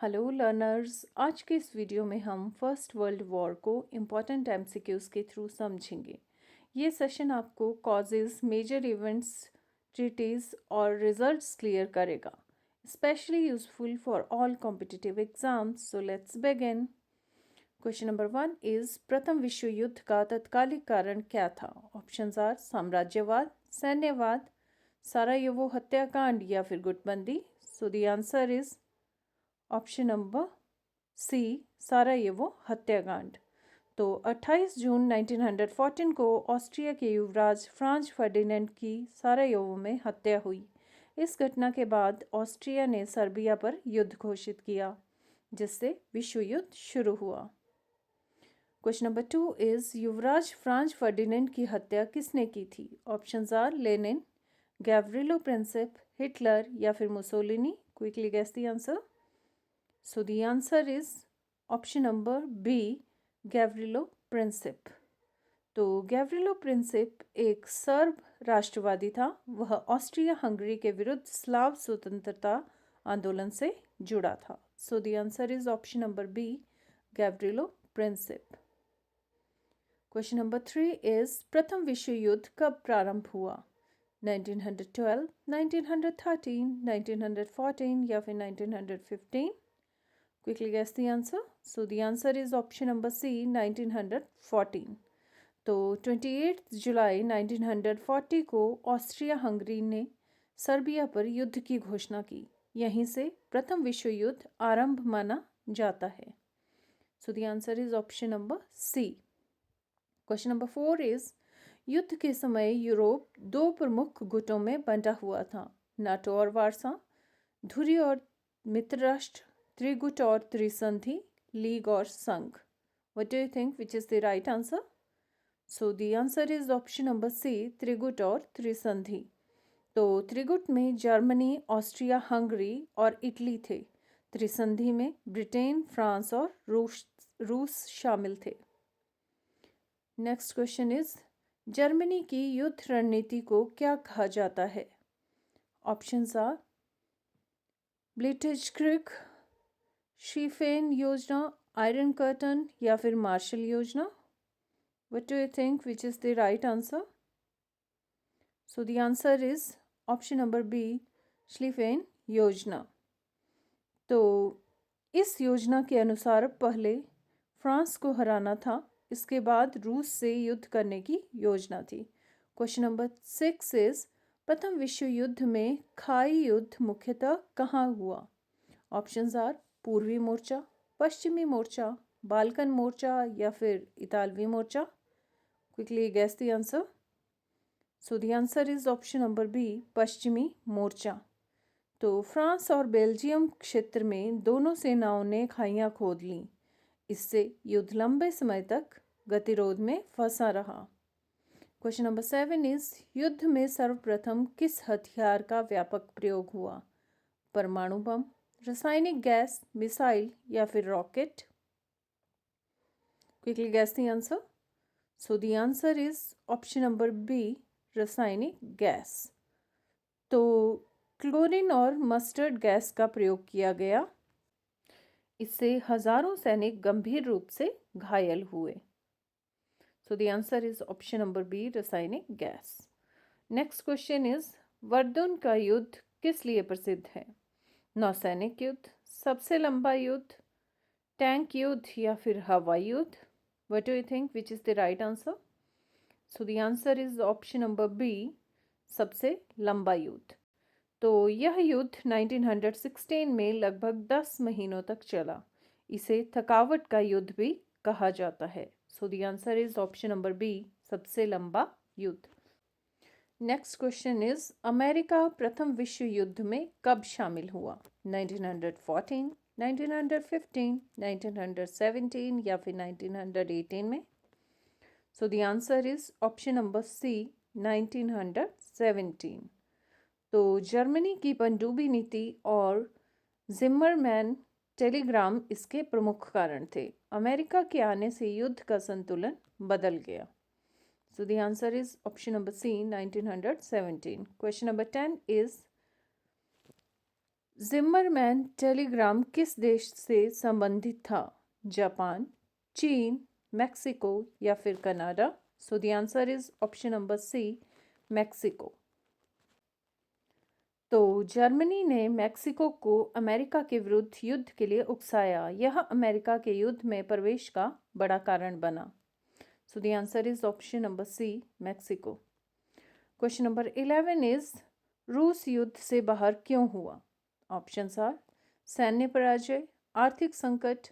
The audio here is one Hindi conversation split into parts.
हेलो लर्नर्स, आज के इस वीडियो में हम फर्स्ट वर्ल्ड वॉर को इम्पॉर्टेंट एमसीक्यूज़ के थ्रू समझेंगे। ये सेशन आपको कॉजेज़, मेजर इवेंट्स, ट्रीटीज़ और रिजल्ट्स क्लियर करेगा, specially useful for all competitive exams. So let's begin. Question number 1 is प्रथम विश्व युद्ध का तत्कालिक कारण क्या था? ऑप्शंस आर साम्राज्यवाद, सैन्यवाद, सारायेवो हत्याकांड या फिर गुटबंदी। So the answer is option number C, Sarajevo हत्याकांड। तो 28 जून 1914 को ऑस्ट्रिया के युवराज फ्रांज फर्डिनेंड की सारायेवो में हत्या हुई। इस घटना के बाद ऑस्ट्रिया ने सर्बिया पर युद्ध घोषित किया, जिससे विश्व युद्ध शुरू हुआ। क्वेश्चन नंबर 2 इज युवराज फ्रांज फर्डिनेंड की हत्या किसने की थी? Options are Lenin, Gavrilo Princip, Hitler या फिर Mussolini. Quickly guess the answer. So the answer is option number B, Gavrilo Princip. तो गैव्रिलो प्रिंसिप एक सर्ब राष्ट्रवादी था। वह ऑस्ट्रिया हंगरी के विरुद्ध स्लाव स्वतंत्रता आंदोलन से जुड़ा था। So the answer is option number B, Gavrilo Princip. Question number 3 is प्रथम विश्व युद्ध कब प्रारंभ हुआ? 1912, 1913, 1914 या फिर 1915। Quickly guess the answer. So the answer is option number C, 1914. तो 28 जुलाई 1940 को ऑस्ट्रिया हंगरी ने सर्बिया पर युद्ध की घोषणा की। यहीं से प्रथम विश्व युद्ध आरंभ माना जाता है। So the answer is option number C. Question number 4 is युद्ध के समय यूरोप दो प्रमुख गुटों में बंटा हुआ था, नाटो और वारसा, धुरी और मित्र राष्ट्र, त्रिगुट और त्रिसंधि, लीग और संघ। What do you think? Which is the right answer? So the answer is option number C, त्रिगुट और त्रिसंधि। तो त्रिगुट में जर्मनी, ऑस्ट्रिया हंगरी और इटली थे। त्रिसंधि में ब्रिटेन, फ्रांस और रूस शामिल थे। नेक्स्ट क्वेश्चन इज जर्मनी की युद्ध रणनीति को क्या कहा जाता है? ऑप्शंस आर ब्लिट्जक्रिग, शीफेन योजना, आयरन कर्टन या फिर मार्शल योजना। What do you think? Which is the right answer? So the answer is option number B, Schlieffen योजना। तो इस योजना के अनुसार पहले फ्रांस को हराना था, इसके बाद रूस से युद्ध करने की योजना थी। क्वेश्चन नंबर 6 इज प्रथम विश्व युद्ध में खाई युद्ध मुख्यतः कहाँ हुआ? ऑप्शंस आर पूर्वी मोर्चा, पश्चिमी मोर्चा, बाल्कन मोर्चा या फिर इतालवी मोर्चा। Quickly guess the answer. So the answer is option number B, पश्चिमी मोर्चा। तो फ्रांस और बेल्जियम क्षेत्र में दोनों सेनाओं ने खाइयां खोद लीं। इससे युद्ध लंबे समय तक गतिरोध में फंसा रहा। क्वेश्चन नंबर 7 इज युद्ध में सर्वप्रथम किस हथियार का व्यापक प्रयोग हुआ? परमाणु बम, रासायनिक गैस, मिसाइल या फिर rocket. Quickly guess the answer. So the answer is option number B, रासायनिक गैस। तो क्लोरीन और मस्टर्ड गैस का प्रयोग किया गया। इससे हजारों सैनिक गंभीर रूप से घायल हुए। So the answer is option number B, रासायनिक gas. Next question is Verdun का युद्ध किस लिए प्रसिद्ध है? नौसैनिक युद्ध, सबसे लंबा युद्ध, टैंक युद्ध या फिर हवाई युद्ध। What do you think? Which is the right answer? So the answer is option number B, सबसे लंबा युद्ध। तो यह युद्ध 1916 में लगभग 10 महीनों तक चला। इसे थकावट का युद्ध भी कहा जाता है। So the answer is option number B, सबसे लंबा युद्ध। नेक्स्ट क्वेश्चन इज अमेरिका प्रथम विश्व युद्ध में कब शामिल हुआ? 1914, 1915, 1917 या फिर 1918 में। So the answer is option number C, 1917। तो जर्मनी की पनडुब्बी नीति और जिम्मरमैन टेलीग्राम इसके प्रमुख कारण थे। अमेरिका के आने से युद्ध का संतुलन बदल गया। So the answer is option number C, 1917. Question number 10 is जिम्मरमैन Telegram किस देश से संबंधित था? जापान, चीन, मैक्सिको या फिर Canada? So the answer is option number C, Mexico. तो जर्मनी ने मैक्सिको को अमेरिका के विरुद्ध युद्ध के लिए उकसाया। यह अमेरिका के युद्ध में प्रवेश का बड़ा कारण बना। So the answer is option number C, Mexico. Question number 11 is रूस युद्ध से बाहर क्यों हुआ? ऑप्शंस आर सैन्य पराजय, आर्थिक संकट,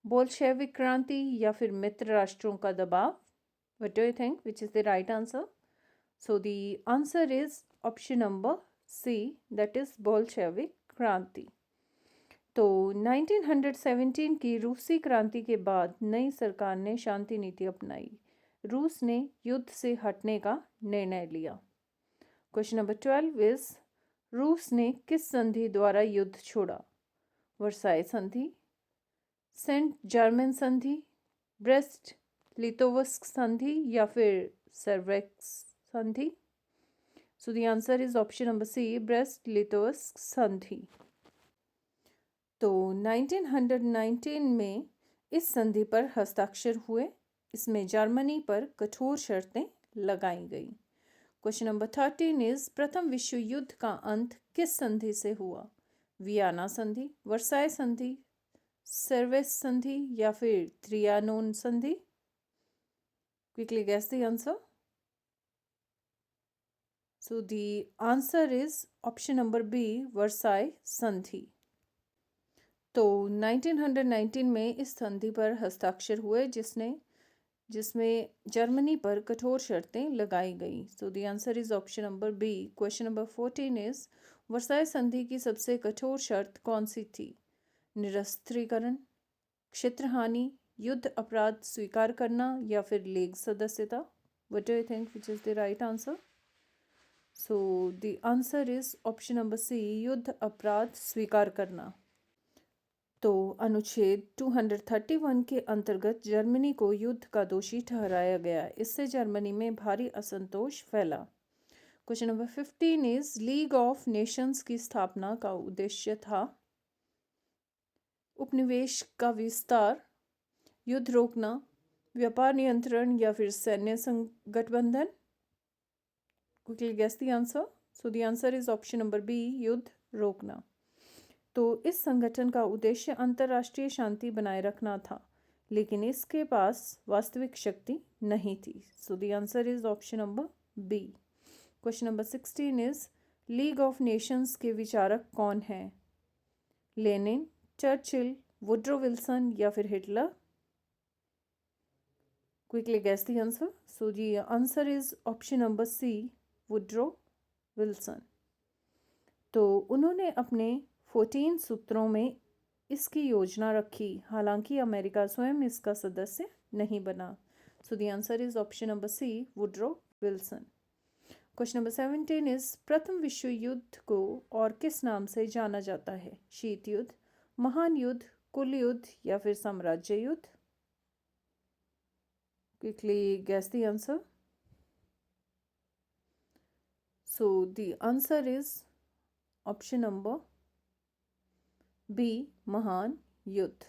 बोल्शेविक क्रांति या फिर मित्र राष्ट्रों का दबाव। What do you think which is the right answer? So the answer is option number C, that is Bolshevik क्रांति। तो 1917 की रूसी क्रांति के बाद नई सरकार ने शांति नीति अपनाई। रूस ने युद्ध से हटने का निर्णय लिया। क्वेश्चन नंबर 12 इज रूस ने किस संधि द्वारा युद्ध छोड़ा? वर्साई संधि, सेंट जर्मन संधि, ब्रेस्ट लिटोवस्क संधि या फिर सर्वेक्स संधि? So the answer is option number C, Brest Litovsk संधि। तो 1919 में इस संधि पर हस्ताक्षर हुए। इसमें जर्मनी पर कठोर शर्तें लगाई गई। क्वेश्चन नंबर 13 इज प्रथम विश्व युद्ध का अंत किस संधि से हुआ? वियना संधि, वर्साई संधि, सर्वेस संधि या फिर त्रियानोन संधि? Quickly guess the answer. So the answer is option number B, Versailles संधि। तो 1919 में इस संधि पर हस्ताक्षर हुए जिसमें जर्मनी पर कठोर शर्तें लगाई गई। So the answer is option number B. Question number 14 is Versailles संधि की सबसे कठोर शर्त कौन सी थी? निरस्त्रीकरण, क्षेत्र हानि, युद्ध अपराध स्वीकार करना या फिर लीग सदस्यता? What do you think which is the right answer? So the answer is option number C, युद्ध अपराध स्वीकार करना। तो अनुच्छेद 231 के अंतर्गत जर्मनी को युद्ध का दोषी ठहराया गया। इससे जर्मनी में भारी असंतोष फैला। Question number 15 is league of Nations की स्थापना का उद्देश्य था? उपनिवेश का विस्तार, युद्ध रोकना, व्यापार नियंत्रण या फिर सैन्य गठबंधन? Quickly guess the answer. So the answer is option number B, युद्ध रोकना। तो इस संगठन का उद्देश्य अंतर्राष्ट्रीय शांति बनाए रखना था, लेकिन इसके पास वास्तविक शक्ति नहीं थी। So the answer is option number B. Question number 16 is league of nations के विचारक कौन हैं? लेनिन, चर्चिल, वुड्रो विल्सन या फिर Hitler? Quickly guess the answer. So the answer is option number C, Woodrow Wilson. तो उन्होंने अपने 14 सूत्रों में इसकी योजना रखी, हालांकि अमेरिका स्वयं इसका सदस्य नहीं बना। So the answer is option number C, Woodrow Wilson. Question number 17 is प्रथम विश्व युद्ध को और किस नाम से जाना जाता है? शीत युद्ध, महान युद्ध, कुल युद्ध या फिर साम्राज्य युद्ध? Quickly guess the answer. So the answer is option number B, महान युद्ध।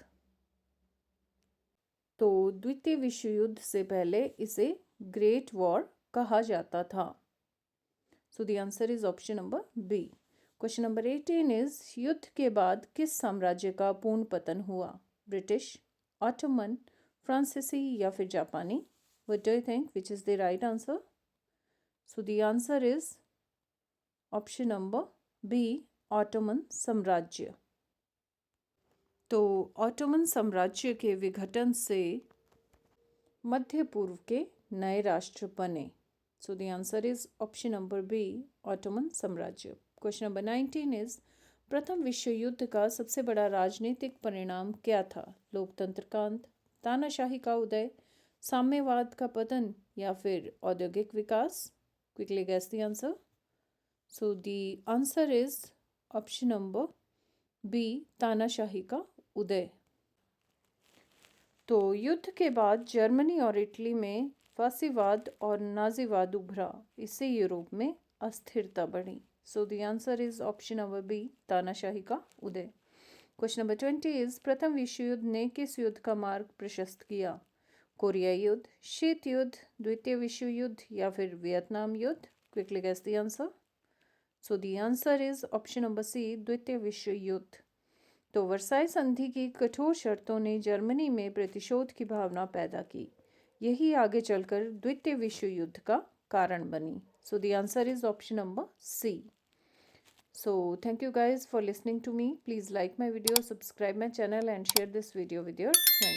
तो द्वितीय विश्व युद्ध से पहले इसे ग्रेट वॉर कहा जाता था। So the answer is option number B. Question number 18 is युद्ध के बाद किस साम्राज्य का पूर्ण पतन हुआ? ब्रिटिश, ऑटोमन, फ्रांसीसी या फिर जापानी? What do you think which is the right answer? So the answer is option number B, Ottoman साम्राज्य। तो ऑटोमन साम्राज्य के विघटन से मध्य पूर्व के नए राष्ट्र बने। So the answer is option number B, Ottoman साम्राज्य। क्वेश्चन नंबर 19 इज प्रथम विश्व युद्ध का सबसे बड़ा राजनीतिक परिणाम क्या था? लोकतंत्र का अंत, तानाशाही का उदय, साम्यवाद का पतन या फिर औद्योगिक विकास? Quickly guess the answer. So the answer is option number B, तानाशाही का उदय। तो युद्ध के बाद जर्मनी और इटली में फासीवाद और नाजीवाद उभरा। इससे यूरोप में अस्थिरता बढ़ी। So the answer is option number B, तानाशाही का उदय। क्वेश्चन नंबर 20 इज प्रथम विश्व युद्ध ने किस युद्ध का मार्ग प्रशस्त किया? कोरियाई युद्ध, शीत युद्ध, द्वितीय विश्व युद्ध या फिर वियतनाम युद्ध? Quickly guess the answer. So the answer is option number C, द्वितीय विश्व युद्ध। तो वर्साई संधि की कठोर शर्तों ने जर्मनी में प्रतिशोध की भावना पैदा की। यही आगे चलकर द्वितीय विश्व युद्ध का कारण बनी। So the answer is option number C. So thank you guys for listening to me. Please like my video, subscribe my channel and share this video with your friends.